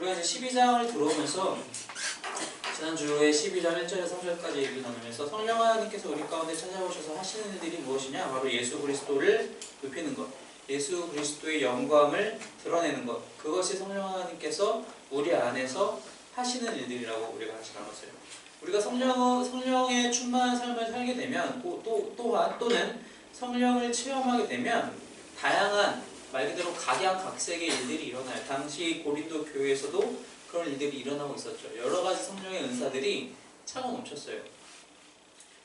우리가 이제 12장을 들어오면서 지난주에 12장 1절에서 3절까지 얘기를 나누면서 성령 하나님께서 우리 가운데 찾아오셔서 하시는 일들이 무엇이냐? 바로 예수 그리스도를 높이는 것, 예수 그리스도의 영광을 드러내는 것, 그것이 성령 하나님께서 우리 안에서 하시는 일들이라고 우리가 같이 나눴어요. 우리가 성령의 충만한 삶을 살게 되면 또는 성령을 체험하게 되면 다양한 말 그대로 각양각색의 일들이 일어나요. 당시 고린도 교회에서도 그런 일들이 일어나고 있었죠. 여러 가지 성령의 은사들이 차고 넘쳤어요.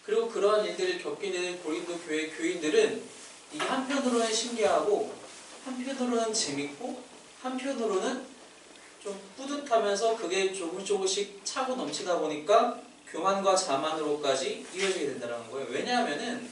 그리고 그러한 일들을 겪게 되는 고린도 교회 교인들은 이게 한편으로는 신기하고 한편으로는 재밌고 한편으로는 좀 뿌듯하면서 그게 조금씩 차고 넘치다 보니까 교만과 자만으로까지 이어지게 된다는 거예요. 왜냐하면은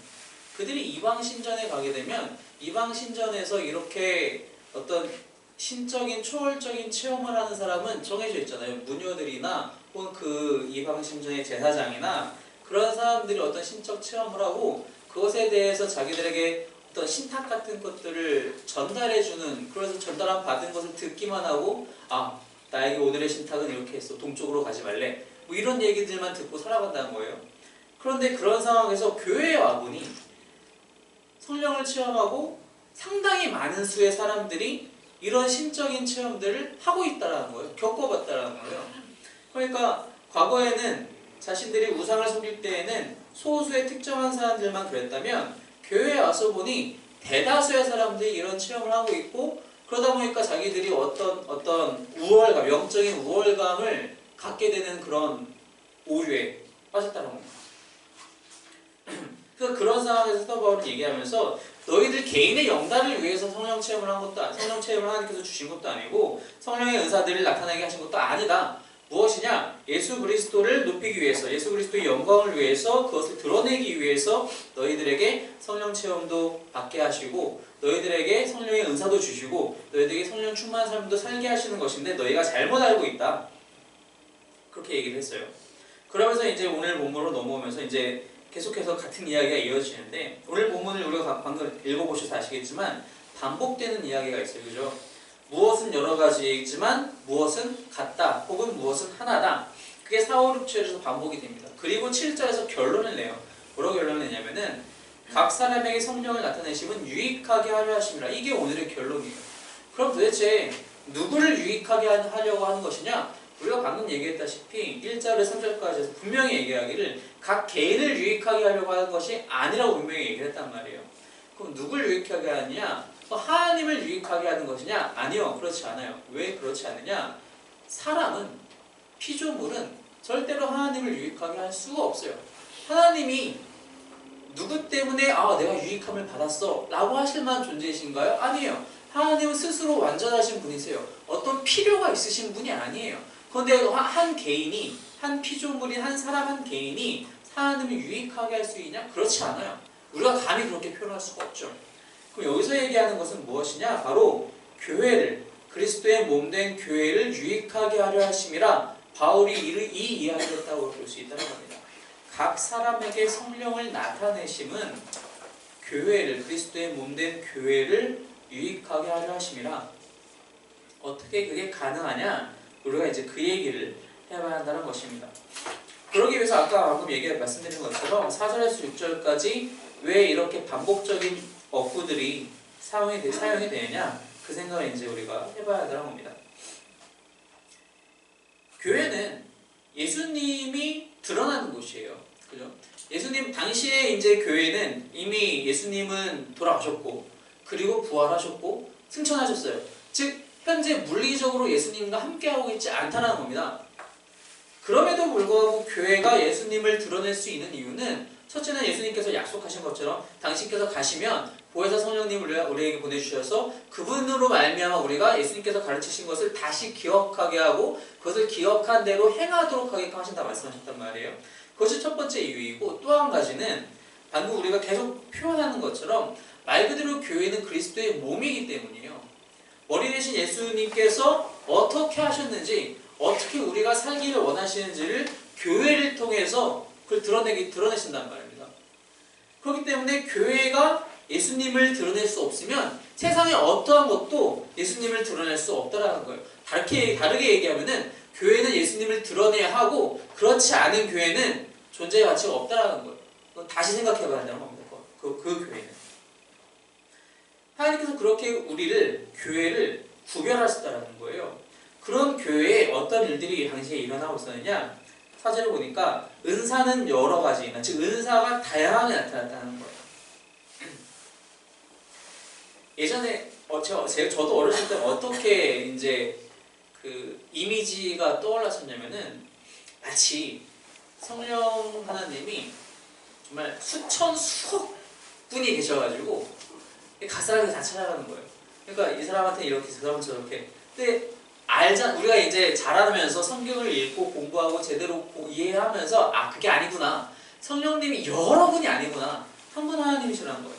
그들이 이방신전에 가게 되면 이방신전에서 이렇게 어떤 신적인 초월적인 체험을 하는 사람은 정해져 있잖아요. 무녀들이나 혹은 그 이방신전의 제사장이나 그런 사람들이 어떤 신적 체험을 하고 그것에 대해서 자기들에게 어떤 신탁 같은 것들을 전달해주는, 그래서 받은 것을 듣기만 하고 나에게 오늘의 신탁은 이렇게 했어, 동쪽으로 가지 말래, 뭐 이런 얘기들만 듣고 살아간다는 거예요. 그런데 그런 상황에서 교회에 와보니 성령을 체험하고 상당히 많은 수의 사람들이 이런 신적인 체험들을 하고 있다는 거예요. 겪어봤다는 거예요. 그러니까 과거에는 자신들이 우상을 섬길 때에는 소수의 특정한 사람들만 그랬다면 교회에 와서 보니 대다수의 사람들이 이런 체험을 하고 있고, 그러다 보니까 자기들이 어떤 우월감, 영적인 우월감을 갖게 되는 그런 오류에 빠졌다는 겁니다. 그래서 그런 상황에서 사도 바울은 얘기하면서 너희들 개인의 영달을 위해서 성령 체험을 하나님께서 주신 것도 아니고 성령의 은사들을 나타나게 하신 것도 아니다. 무엇이냐? 예수 그리스도를 높이기 위해서, 예수 그리스도의 영광을 위해서, 그것을 드러내기 위해서 너희들에게 성령 체험도 받게 하시고 너희들에게 성령의 은사도 주시고 너희들에게 성령 충만한 삶도 살게 하시는 것인데 너희가 잘못 알고 있다. 그렇게 얘기를 했어요. 그러면서 이제 오늘 본문으로 넘어오면서 이제 계속해서 같은 이야기가 이어지는데, 오늘 본문을 우리가 방금 읽어보셔서 아시겠지만 반복되는 이야기가 있어요. 그죠? 무엇은 여러 가지이지만 무엇은 같다, 혹은 무엇은 하나다. 그게 4, 5, 6절에서 반복이 됩니다. 그리고 7절에서 결론을 내요. 뭐라고 결론을 내냐면은 각 사람에게 성령을 나타내심은 유익하게 하려 하심이라. 이게 오늘의 결론이에요. 그럼 도대체 누구를 유익하게 하려고 하는 것이냐? 우리가 방금 얘기했다시피 1절에서 3절까지 분명히 얘기하기를 각 개인을 유익하게 하려고 하는 것이 아니라고 분명히 얘기를 했단 말이에요. 그럼 누굴 유익하게 하느냐? 하나님을 유익하게 하는 것이냐? 아니요, 그렇지 않아요. 왜 그렇지 않느냐? 사람은, 피조물은 절대로 하나님을 유익하게 할 수가 없어요. 하나님이 누구 때문에 내가 유익함을 받았어 라고 하실 만한 존재이신가요? 아니에요. 하나님은 스스로 완전하신 분이세요. 어떤 필요가 있으신 분이 아니에요. 그런데 한 개인이, 한 피조물인 한 사람 한 개인이 하나님을 유익하게 할 수 있냐? 그렇지 않아요. 우리가 감히 그렇게 표현할 수가 없죠. 그럼 여기서 얘기하는 것은 무엇이냐? 바로 교회를, 그리스도의 몸된 교회를 유익하게 하려 하심이라 바울이 이 이야기를 했다고 볼 수 있다는 겁니다. 각 사람에게 성령을 나타내심은 교회를, 그리스도의 몸된 교회를 유익하게 하려 하심이라. 어떻게 그게 가능하냐? 우리가 이제 그 얘기를 해봐야 한다는 것입니다. 그러기 위해서 아까 방금 말씀드린 것처럼 4절에서 6절까지 왜 이렇게 반복적인 어구들이 사용이 되느냐? 그 생각을 이제 우리가 해봐야 한다는 겁니다. 교회는 예수님이 드러나는 곳이에요. 그죠? 예수님 당시에 이제 교회는 이미 예수님은 돌아가셨고 그리고 부활하셨고 승천하셨어요. 즉 현재 물리적으로 예수님과 함께하고 있지 않다는 겁니다. 그럼에도 불구하고 교회가 예수님을 드러낼 수 있는 이유는 첫째는 예수님께서 약속하신 것처럼 당신께서 가시면 보혜사 성령님을 우리에게 보내주셔서 그분으로 말미암아 우리가 예수님께서 가르치신 것을 다시 기억하게 하고 그것을 기억한 대로 행하도록 하게끔 하신다 말씀하셨단 말이에요. 그것이 첫 번째 이유이고, 또 한 가지는 방금 우리가 계속 표현하는 것처럼 말 그대로 교회는 그리스도의 몸이기 때문이에요. 머리 대신 예수님께서 어떻게 하셨는지, 어떻게 우리가 살기를 원하시는지를 교회를 통해서 그걸 드러내신단 말입니다. 그렇기 때문에 교회가 예수님을 드러낼 수 없으면 세상에 어떠한 것도 예수님을 드러낼 수 없다라는 거예요. 다르게 얘기하면은 교회는 예수님을 드러내야 하고 그렇지 않은 교회는 존재의 가치가 없다라는 거예요. 다시 생각해봐야 한다는 겁니다. 그 교회는. 하나님께서 그렇게 우리를 교회를 구별하셨다라는 거예요. 그런 교회에 어떤 일들이 당시에 일어나고 있었느냐? 사절을 보니까 은사는 여러 가지나 즉 은사가 다양하게 나타났다는 거예요. 예전에 저도 어렸을 때 어떻게 이제 그 이미지가 떠올랐었냐면은 마치 성령 하나님이 정말 수억 분이 계셔가지고 각 사람이 다 찾아가는 거예요. 그러니까 이 사람한테 이렇게, 저 사람은 저렇게. 근데 우리가 이제 자라면서 성경을 읽고 공부하고 제대로 이해하면서 그게 아니구나. 성령님이 여러분이 아니구나. 한 분 하나님이시라는 거예요.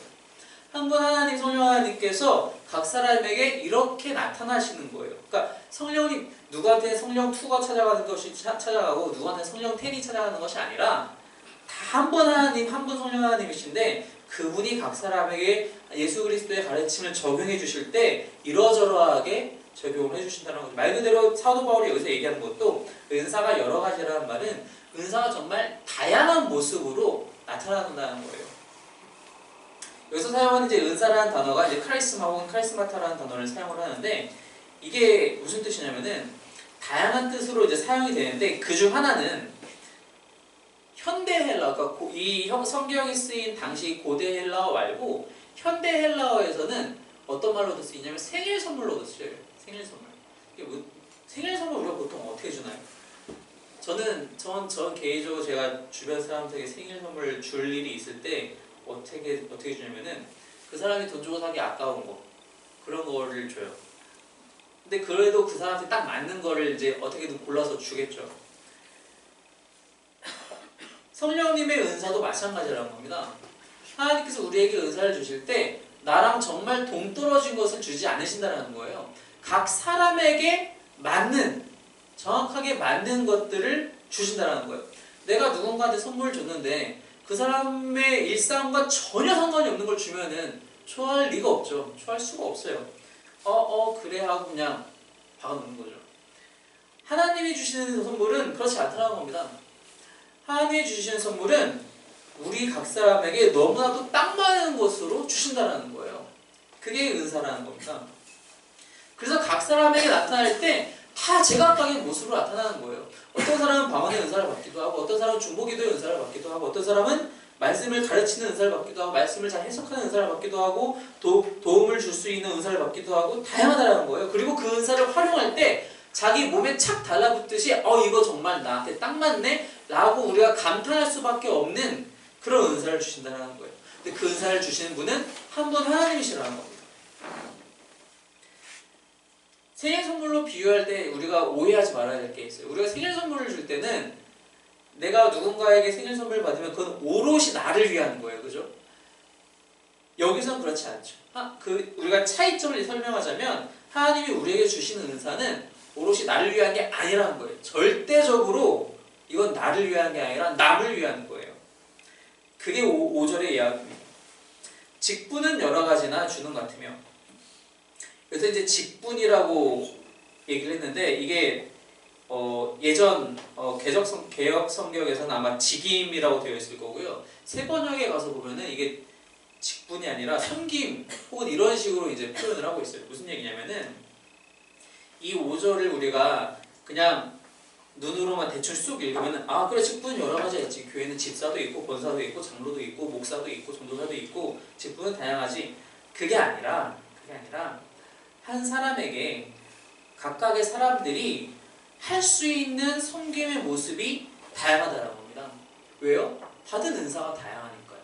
한 분 하나님 성령 하나님께서 각 사람에게 이렇게 나타나시는 거예요. 그러니까 성령님 누구한테 성령 2가 찾아가는 것이 찾아가고 누구한테 성령 10이 찾아가는 것이 아니라 다 한 분 하나님, 한 분 성령 하나님이신데 그분이 각 사람에게 예수 그리스도의 가르침을 적용해 주실 때 이러저러하게 적용을 해주신다는 거죠. 말 그대로 사도 바울이 여기서 얘기하는 것도 은사가 여러 가지라는 말은 은사가 정말 다양한 모습으로 나타난다는 거예요. 여기서 사용하는 이제 은사라는 단어가 이제 카리스마 혹은 카리스마타라는 단어를 사용을 하는데 이게 무슨 뜻이냐면은 다양한 뜻으로 이제 사용이 되는데 그 중 하나는 현대 헬라, 그러니까 이 성경이 쓰인 당시 고대 헬라어 말고 현대 헬라어에서는 어떤 말로도 쓰이냐면 생일 선물로도 쓰여요. 생일 선물. 이게 생일 선물 우리가 보통 어떻게 주나요? 전 개인적으로 제가 주변 사람들에게 생일 선물을 줄 일이 있을 때 어떻게 주냐면은 그 사람이 돈 주고 사기 아까운 거 그런 거를 줘요. 근데 그래도 그 사람한테 딱 맞는 거를 이제 어떻게든 골라서 주겠죠. 성령님의 은사도 마찬가지라는 겁니다. 하나님께서 우리에게 은사를 주실 때 나랑 정말 동떨어진 것을 주지 않으신다는 거예요. 각 사람에게 정확하게 맞는 것들을 주신다는 거예요. 내가 누군가한테 선물을 줬는데 그 사람의 일상과 전혀 상관이 없는 걸 주면은 좋아할 리가 없죠. 좋아할 수가 없어요. 그래 하고 그냥 박아놓는 거죠. 하나님이 주시는 선물은 그렇지 않다는 겁니다. 하나님이 주시는 선물은 우리 각 사람에게 너무나도 딱 맞는 것으로 주신다는 거예요. 그게 은사라는 겁니다. 그래서 각 사람에게 나타날 때 다 제각각의 모습으로 나타나는 거예요. 어떤 사람은 방언의 은사를 받기도 하고 어떤 사람은 중보기도의 은사를 받기도 하고 어떤 사람은 말씀을 가르치는 은사를 받기도 하고 말씀을 잘 해석하는 은사를 받기도 하고 도움을 줄 수 있는 은사를 받기도 하고 다양하다는 거예요. 그리고 그 은사를 활용할 때 자기 몸에 착 달라붙듯이 이거 정말 나한테 딱 맞네? 라고 우리가 감탄할 수밖에 없는 그런 은사를 주신다는 거예요. 근데 그 은사를 주시는 분은 한 분 하나님이시라는 겁니다. 생일 선물로 비유할 때 우리가 오해하지 말아야 될 게 있어요. 우리가 생일 선물을 줄 때는 내가 누군가에게 생일 선물을 받으면 그건 오롯이 나를 위한 거예요. 그죠? 여기서는 그렇지 않죠. 우리가 차이점을 설명하자면 하나님이 우리에게 주시는 은사는 오롯이 나를 위한 게 아니라는 거예요. 절대적으로 이건 나를 위한 게 아니라 남을 위한 거예요. 그게 5절의 이야기입니다. 직분은 여러 가지나 주는 것 같으며 그래서 이제 직분이라고 얘기를 했는데 이게 예전 개역 성경에서는 아마 직임이라고 되어 있을 거고요. 새 번역에 가서 보면은 이게 직분이 아니라 섬김 혹은 이런 식으로 이제 표현을 하고 있어요. 무슨 얘기냐면은 이 5절을 우리가 그냥 눈으로만 대충 쑥 읽으면은 그래 직분은 여러 가지가 있지. 교회는 집사도 있고 권사도 있고 장로도 있고 목사도 있고 전도사도 있고 직분은 다양하지. 그게 아니라 한 사람에게 각각의 사람들이 할 수 있는 섬김의 모습이 다양하다는 겁니다. 왜요? 받은 은사가 다양하니까요.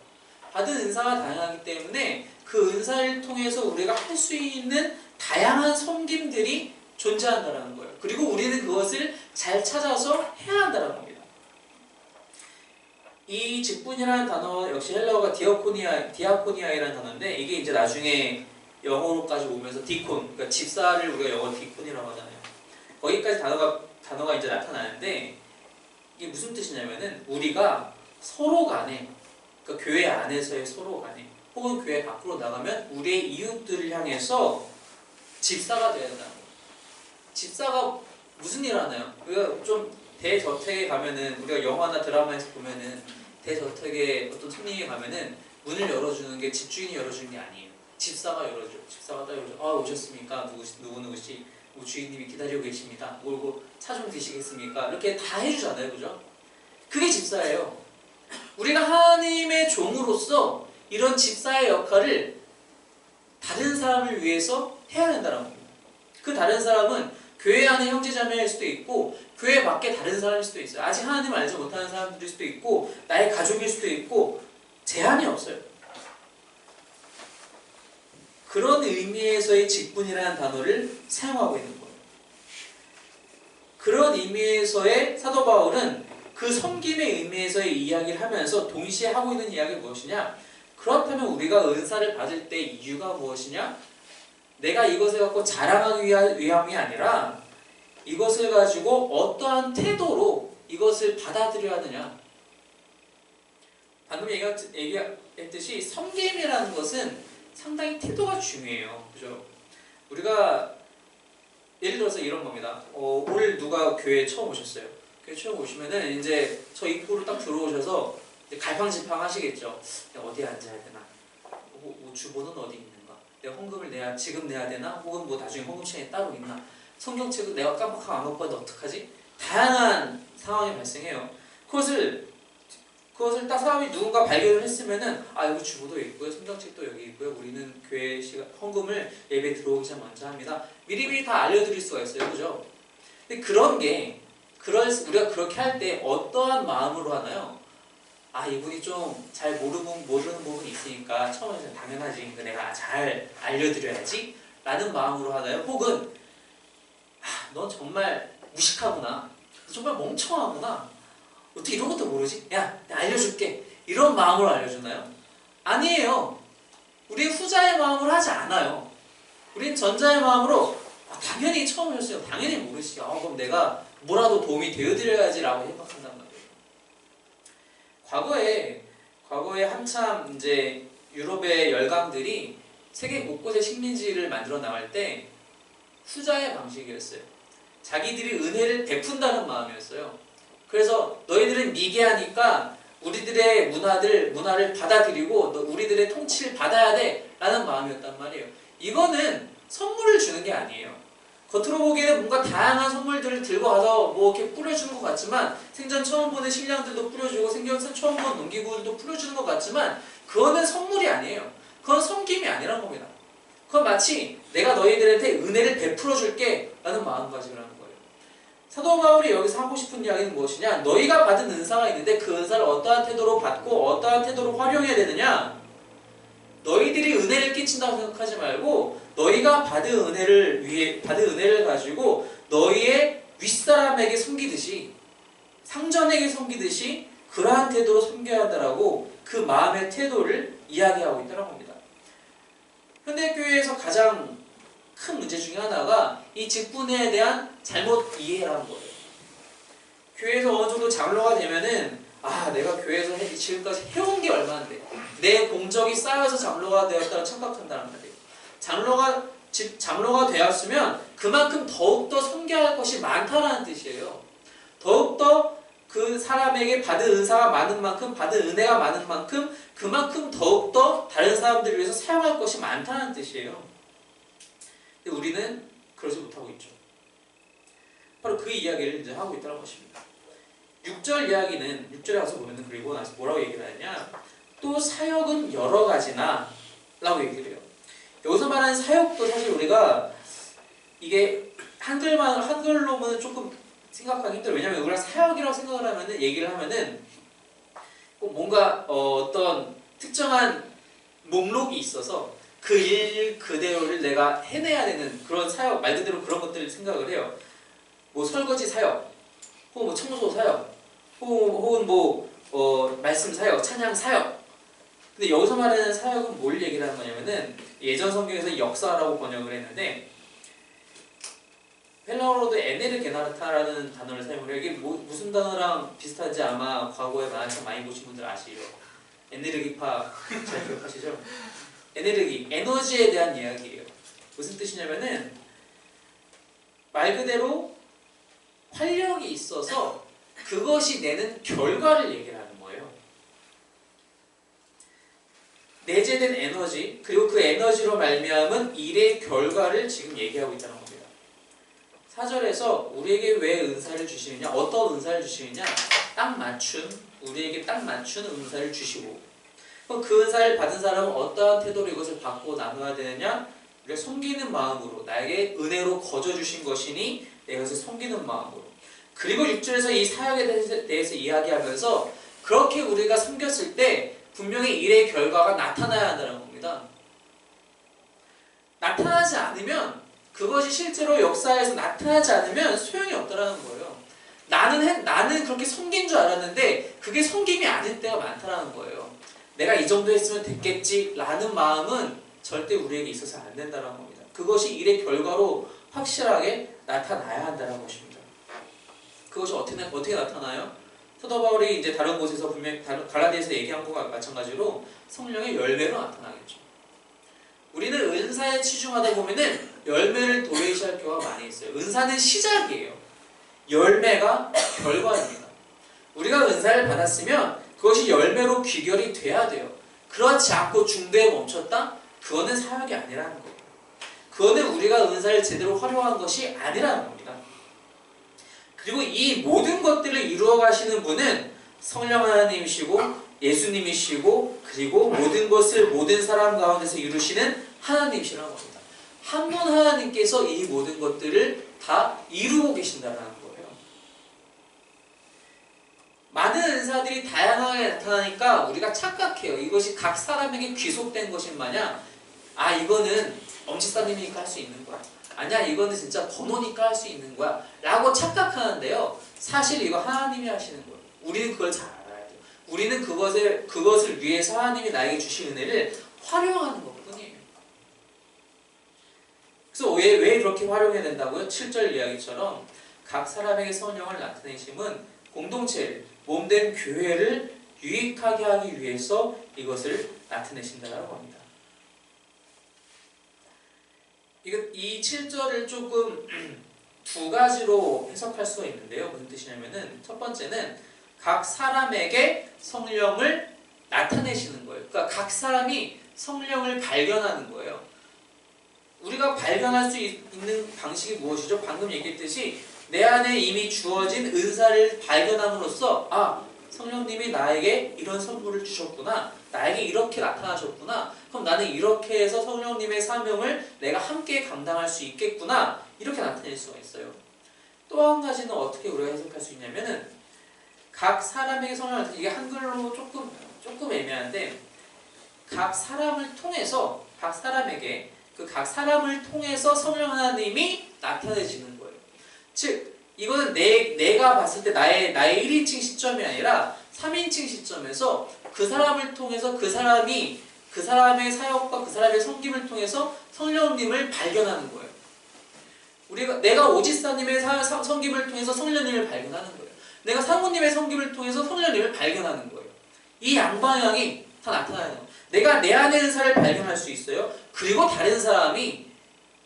받은 은사가 다양하기 때문에 그 은사를 통해서 우리가 할 수 있는 다양한 섬김들이 존재한다는 거예요. 그리고 우리는 그것을 잘 찾아서 해야 한다는 겁니다. 이 직분이라는 단어 역시 헬라어가 디아코니아이라는 단어인데 이게 이제 나중에 영어로까지 오면서 디콘, 그러니까 집사를 우리가 영어로 디콘이라고 하잖아요. 거기까지 단어가 이제 나타나는데 이게 무슨 뜻이냐면은 우리가 서로 간에, 그러니까 교회 안에서의 서로 간에 혹은 교회 밖으로 나가면 우리의 이웃들을 향해서 집사가 되어야 된다는 거예요. 집사가 무슨 일을 하나요? 우리가 좀 대저택에 가면은, 우리가 영화나 드라마에서 보면은 대저택에 어떤 손님이 가면은 문을 열어주는 게 집주인이 열어주는 게 아니에요. 집사가 열어줘. 집사가 딱 열어줘. 아, 오셨습니까? 누구누구씨 뭐 주인님이 기다리고 계십니다. 뭐 차 좀 드시겠습니까? 이렇게 다 해주잖아요. 그죠? 그게 집사예요. 우리가 하나님의 종으로서 이런 집사의 역할을 다른 사람을 위해서 해야 된다는 겁니다. 그 다른 사람은 교회 안에 형제자매일 수도 있고 교회 밖에 다른 사람일 수도 있어요. 아직 하나님을 알지 못하는 사람들일 수도 있고 나의 가족일 수도 있고 제한이 없어요. 그런 의미에서의 직분이라는 단어를 사용하고 있는 거예요. 그런 의미에서의 사도 바울은 그 섬김의 의미에서의 이야기를 하면서 동시에 하고 있는 이야기가 무엇이냐? 그렇다면 우리가 은사를 받을 때 이유가 무엇이냐? 내가 이것을 갖고 자랑하기 위함이 아니라 이것을 가지고 어떠한 태도로 이것을 받아들여야 하느냐? 방금 얘기했듯이 섬김이라는 것은 상당히 태도가 중요해요. 그죠? 우리가 예를 들어서 이런 겁니다. 오늘 누가 교회에 처음 오셨어요. 교회 처음 오시면은 이제 저 입구로 딱 들어오셔서 갈팡질팡 하시겠죠. 내가 어디에 앉아야 되나? 뭐 주보는 어디 있는가? 내가 헌금을 지금 내야 되나? 혹은 뭐 나중에 헌금창에 따로 있나? 성경책을 내가 깜빡하고 안 갖고 왔는데 어떡하지? 다양한 상황이 발생해요. 그것을 딱 사람이 누군가 발견을 했으면은 여기 주보도 있고요, 성경책도 여기 있고요, 우리는 교회 헌금을 예배 들어오기 전 먼저 합니다. 미리미리 다 알려드릴 수가 있어요, 그죠? 근데 그런 게 우리가 그렇게 할 때 어떠한 마음으로 하나요? 이분이 좀 잘 모르는 부분이 있으니까 처음에는 당연하지, 그러니까 내가 잘 알려드려야지 라는 마음으로 하나요? 혹은 넌 정말 무식하구나, 정말 멍청하구나, 어떻게 이런 것도 모르지? 야, 내가 알려줄게, 이런 마음으로 알려주나요? 아니에요. 우리 후자의 마음으로 하지 않아요. 우린 전자의 마음으로 당연히 처음 오셨어요, 당연히 모르시죠. 그럼 내가 뭐라도 도움이 되어드려야지 라고 생각한단 말이에요. 과거에 한참 이제 유럽의 열강들이 세계 곳곳에 식민지를 만들어 나갈 때 후자의 방식이었어요. 자기들이 은혜를 베푼다는 마음이었어요. 그래서 너희들은 미개하니까 우리들의 문화를 받아들이고 우리들의 통치를 받아야 돼 라는 마음이었단 말이에요. 이거는 선물을 주는 게 아니에요. 겉으로 보기에는 뭔가 다양한 선물들을 들고 가서 뭐 이렇게 뿌려주는 것 같지만, 생전 처음 보는 식량들도 뿌려주고 생전 처음 보는 농기구들도 뿌려주는 것 같지만 그거는 선물이 아니에요. 그건 섬김이 아니란 겁니다. 그건 마치 내가 너희들한테 은혜를 베풀어 줄게 라는 마음가짐이라는 거예요. 사도 바울이 여기서 하고 싶은 이야기는 무엇이냐? 너희가 받은 은사가 있는데 그 은사를 어떠한 태도로 받고 어떠한 태도로 활용해야 되느냐? 너희들이 은혜를 끼친다고 생각하지 말고 너희가 받은 은혜를 가지고 너희의 윗사람에게 섬기듯이, 상전에게 섬기듯이 그러한 태도로 섬겨야 한다라고 그 마음의 태도를 이야기하고 있다는 겁니다. 현대교회에서 가장 큰 문제 중에 하나가 이 직분에 대한 잘못 이해라는 거예요. 교회에서 어느 정도 장로가 되면은 내가 교회에서 지금까지 해온 게 얼마인데 내 공적이 쌓여서 장로가 되었다고 착각한다는 말이에요. 장로가 되었으면 그만큼 더욱더 섬겨야 할 것이 많다는 뜻이에요. 더욱더 그 사람에게 받은 은사가 많은 만큼, 받은 은혜가 많은 만큼 그만큼 더욱더 다른 사람들을 위해서 사용할 것이 많다는 뜻이에요. 근데 우리는 그러지 못하고 있죠. 바로 그 이야기를 이제 하고 있다는 것입니다. 6절 이야기는, 6절에 가서 보면은 그리고 나서 뭐라고 얘기를 하냐? 또 사역은 여러 가지나 라고 얘기를 해요. 여기서 말하는 사역도 사실 우리가 이게 한글로는 조금 생각하기 힘들어요. 왜냐면 우리가 사역이라고 생각을 하면은, 얘기를 하면은 꼭 뭔가 어떤 특정한 목록이 있어서 그 일 그대로를 내가 해내야 되는 그런 사역, 말 그대로 그런 것들을 생각을 해요. 뭐 설거지 사역, 혹은 뭐 청소 사역, 혹은 말씀 사역, 찬양 사역. 근데 여기서 말하는 사역은 뭘 얘기를 하는 거냐면은, 예전 성경에서 역사라고 번역을 했는데 헬라어로도 에네르 게나르타라는 단어를 사용을 해요. 이게 무슨 단어랑 비슷한지 아마 과거에 많이 보신 분들 아시죠? 에네르기파 잘 기억하시죠? 에네르기, 에너지에 대한 이야기예요. 무슨 뜻이냐면은 말 그대로 활력이 있어서 그것이 내는 결과를 얘기하는 거예요. 내재된 에너지, 그리고 그 에너지로 말미암은 일의 결과를 지금 얘기하고 있다는 겁니다. 4절에서 우리에게 왜 은사를 주시느냐, 어떤 은사를 주시느냐, 우리에게 딱 맞춘 은사를 주시고, 그럼 그 은사를 받은 사람은 어떠한 태도로 이것을 받고 나눠야 되느냐, 우리가 섬기는 마음으로, 나에게 은혜로 거저 주신 것이니 내가 그것을 섬기는 마음으로. 그리고 6절에서 이 사역에 대해서 이야기하면서 그렇게 우리가 섬겼을 때 분명히 일의 결과가 나타나야 한다는 겁니다. 나타나지 않으면, 그것이 실제로 역사에서 나타나지 않으면 소용이 없다는 거예요. 나는 그렇게 섬긴 줄 알았는데 그게 섬김이 아닐 때가 많다는 거예요. 내가 이 정도 했으면 됐겠지라는 마음은 절대 우리에게 있어서 안 된다는 겁니다. 그것이 일의 결과로 확실하게 나타나야 한다는 것입니다. 그것이 어떻게 나타나요? 사도 바울이 이제 다른 곳에서 분명히 갈라디아에서 얘기한 것과 마찬가지로 성령의 열매로 나타나겠죠. 우리는 은사에 치중하다 보면은 열매를 도외시할 경우가 많이 있어요. 은사는 시작이에요. 열매가 결과입니다. 우리가 은사를 받았으면 그것이 열매로 귀결이 돼야 돼요. 그렇지 않고 중도에 멈췄다? 그거는 사역이 아니라는 거예요. 그거는 우리가 은사를 제대로 활용한 것이 아니라는 겁니다. 그리고 이 모든 것들을 이루어 가시는 분은 성령 하나님이시고 예수님이시고 그리고 모든 것을 모든 사람 가운데서 이루시는 하나님이시라는 겁니다. 한 분 하나님께서 이 모든 것들을 다 이루고 계신다는 거예요. 많은 은사들이 다양하게 나타나니까 우리가 착각해요. 이것이 각 사람에게 귀속된 것인 마냥 이거는 엄지사님이니까 할 수 있는 거야. 아니야, 이거는 진짜 번호니까 할 수 있는 거야 라고 착각하는데요. 사실 이거 하나님이 하시는 거예요. 우리는 그걸 잘 알아야 돼요. 우리는 그것을 위해서 하나님이 나에게 주신 은혜를 활용하는 것뿐이에요. 그래서 왜 그렇게 활용해야 된다고요? 7절 이야기처럼 각 사람에게 성령을 나타내심은 공동체를, 몸된 교회를 유익하게 하기 위해서 이것을 나타내신다고 합니다. 이 7절을 조금 두 가지로 해석할 수가 있는데요. 무슨 뜻이냐면은 첫 번째는 각 사람에게 성령을 나타내시는 거예요. 그러니까 각 사람이 성령을 발견하는 거예요. 우리가 발견할 수 있는 방식이 무엇이죠? 방금 얘기했듯이 내 안에 이미 주어진 은사를 발견함으로써 성령님이 나에게 이런 선물을 주셨구나, 나에게 이렇게 나타나셨구나, 그럼 나는 이렇게 해서 성령님의 사명을 내가 함께 감당할 수 있겠구나, 이렇게 나타낼 수가 있어요. 또 한 가지는 어떻게 우리가 해석할 수 있냐면은 각 사람에게 성령을 나타내는, 이게 한글로 조금 애매한데 각 사람을 통해서 각 사람에게 각 사람을 통해서 성령 하나님이 나타내지는 거예요. 즉 이거는 내가 봤을 때 나의 1인칭 시점이 아니라 3인칭 시점에서 그 사람을 통해서 그 사람의 사역과 그 사람의 섬김을 통해서 성령님을 발견하는 거예요. 내가 오지사님의 섬김을 통해서 성령님을 발견하는 거예요. 내가 사모님의 섬김을 통해서 성령님을 발견하는 거예요. 이 양방향이 다 나타나는 거예요. 내가 내 안의 은사를 발견할 수 있어요. 그리고 다른 사람이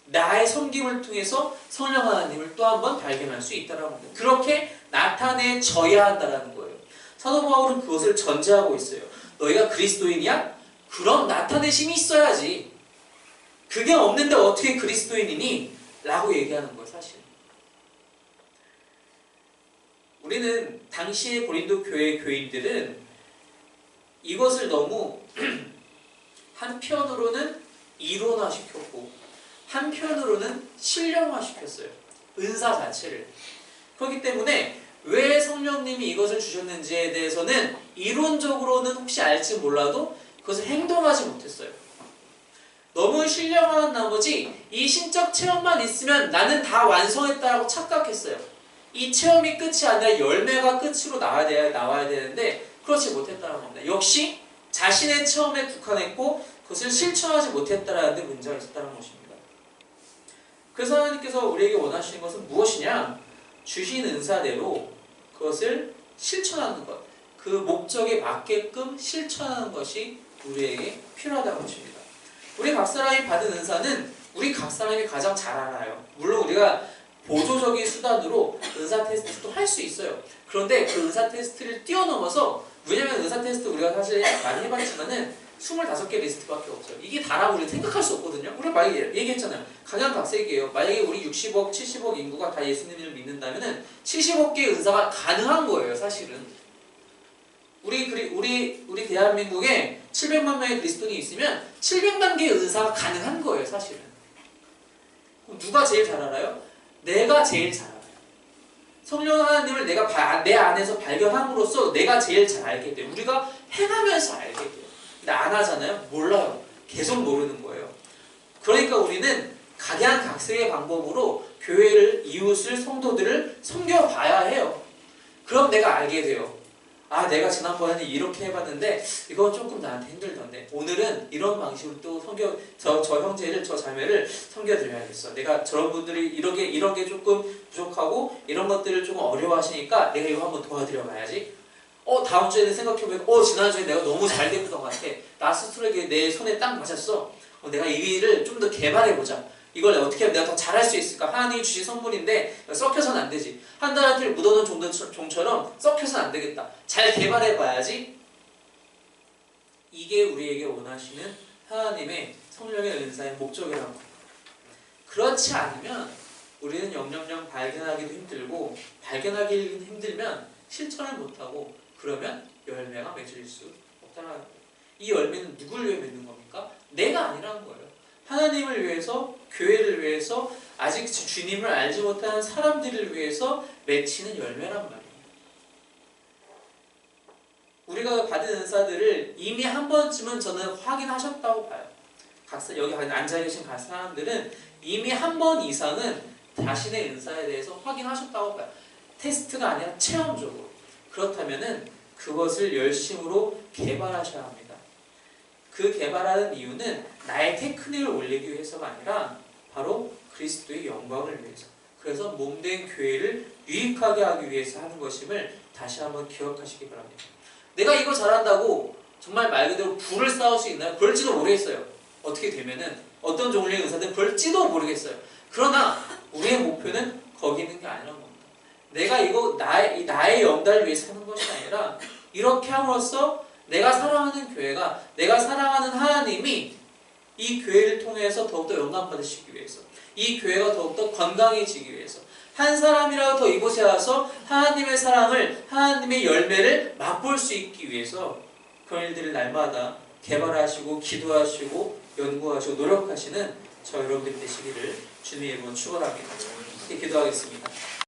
나의 섬김을 통해서 성령 하나님을 또 한 번 발견할 수 있다는 겁니다. 그렇게 나타내져야 한다는 거예요. 사도 바울은 그것을 전제하고 있어요. 너희가 그리스도인이야? 그럼 나타내심이 있어야지. 그게 없는데 어떻게 그리스도인이니? 라고 얘기하는 거예요, 사실. 우리는 당시의 고린도 교회 교인들은 이것을 너무 한편으로는 이론화시켰고 한편으로는 실령화시켰어요. 은사 자체를. 그렇기 때문에 왜 성령님이 이것을 주셨는지에 대해서는 이론적으로는 혹시 알지 몰라도 그것을 행동하지 못했어요. 너무 신령한 나머지 이 신적 체험만 있으면 나는 다 완성했다라고 착각했어요. 이 체험이 끝이 아니라 열매가 끝으로 나와야 되는데 그렇지 못했다는 겁니다. 역시 자신의 체험에 국한했고 그것을 실천하지 못했다는 데 문제가 있었다는 것입니다. 그래서 하나님께서 우리에게 원하시는 것은 무엇이냐? 주신 은사대로 그것을 실천하는 것. 그 목적에 맞게끔 실천하는 것이 우리에게 필요하다고 하십니다. 우리 각 사람이 받은 은사는 우리 각 사람이 가장 잘 알아요. 물론 우리가 보조적인 수단으로 은사 테스트도 할 수 있어요. 그런데 그 은사 테스트를 뛰어넘어서, 왜냐면 은사 테스트 우리가 사실 많이 해봤지만은 25개 리스트밖에 없어요. 이게 다라고 우리는 생각할 수 없거든요. 우리가 만약에 얘기했잖아요. 각양각색이에요. 만약에 우리 60억, 70억 인구가 다 예수님을 믿는다면은 70억 개의 은사가 가능한 거예요, 사실은. 우리 대한민국에 700만 명의 그리스도인이 있으면 700만 개의 은사가 가능한 거예요, 사실은. 그럼 누가 제일 잘 알아요? 내가 제일 잘 알아요. 성령 하나님을 내가 내 안에서 발견함으로써 내가 제일 잘 알게 돼요. 우리가 행하면서 알게 돼요. 근데 안 하잖아요? 몰라요. 계속 모르는 거예요. 그러니까 우리는 각양각색의 방법으로 교회를, 이웃을, 성도들을 섬겨봐야 해요. 그럼 내가 알게 돼요. 아, 내가 지난번에는 이렇게 해봤는데 이건 조금 나한테 힘들던데 오늘은 이런 방식으로 또 저 형제를, 저 자매를 섬겨드려야겠어. 내가 저런 분들이 이런 게 조금 부족하고 이런 것들을 조금 어려워하시니까 내가 이거 한번 도와드려 봐야지. 다음 주에는 생각해보니까 지난주에 내가 너무 잘 됐던 것 같아. 나 스스로에게 내 손에 딱 맞았어. 내가 이 일을 좀 더 개발해보자. 이걸 어떻게 하면 내가 더 잘할 수 있을까? 하나님이 주신 선물인데 썩혀서는 안 되지. 한 달 한 달 묻어놓은 종처럼 썩혀서는 안 되겠다. 잘 개발해봐야지. 이게 우리에게 원하시는 하나님의 성령의 은사의 목적이라는 거예요. 그렇지 않으면 우리는 영영영 발견하기도 힘들고, 발견하기 힘들면 실천을 못하고, 그러면 열매가 맺을 수 없다는 거예요. 이 열매는 누굴 위해 맺는 겁니까? 내가 아니라는 거예요. 하나님을 위해서, 교회를 위해서, 아직 주님을 알지 못하는 사람들을 위해서 맺히는 열매란 말이에요. 우리가 받은 은사들을 이미 한 번쯤은 저는 확인하셨다고 봐요. 여기 앉아 계신 각 사람들은 이미 한 번 이상은 자신의 은사에 대해서 확인하셨다고 봐요. 테스트가 아니라 체험적으로. 그렇다면은 그것을 열심으로 개발하셔야 합니다. 그 개발하는 이유는 나의 테크닉을 올리기 위해서가 아니라 바로 그리스도의 영광을 위해서, 그래서 몸된 교회를 유익하게 하기 위해서 하는 것임을 다시 한번 기억하시기 바랍니다. 내가 이거 잘한다고 정말 말 그대로 부를 쌓을 수 있나요? 그럴지도 모르겠어요. 어떻게 되면은 어떤 종류의 은사든 그럴지도 모르겠어요. 그러나 우리의 목표는 거기 있는 게 아니라는 겁니다. 내가 이거 나의 영달을 위해서 하는 것이 아니라 이렇게 함으로써 내가 사랑하는 교회가, 내가 사랑하는 하나님이 이 교회를 통해서 더욱더 영감 받으시기 위해서, 이 교회가 더욱더 건강해지기 위해서, 한 사람이라도 더 이곳에 와서 하나님의 사랑을, 하나님의 열매를 맛볼 수 있기 위해서 그런 일들을 날마다 개발하시고 기도하시고 연구하시고 노력하시는 저 여러분들이 되시기를 주님의 이름으로 축원합니다. 기도하겠습니다.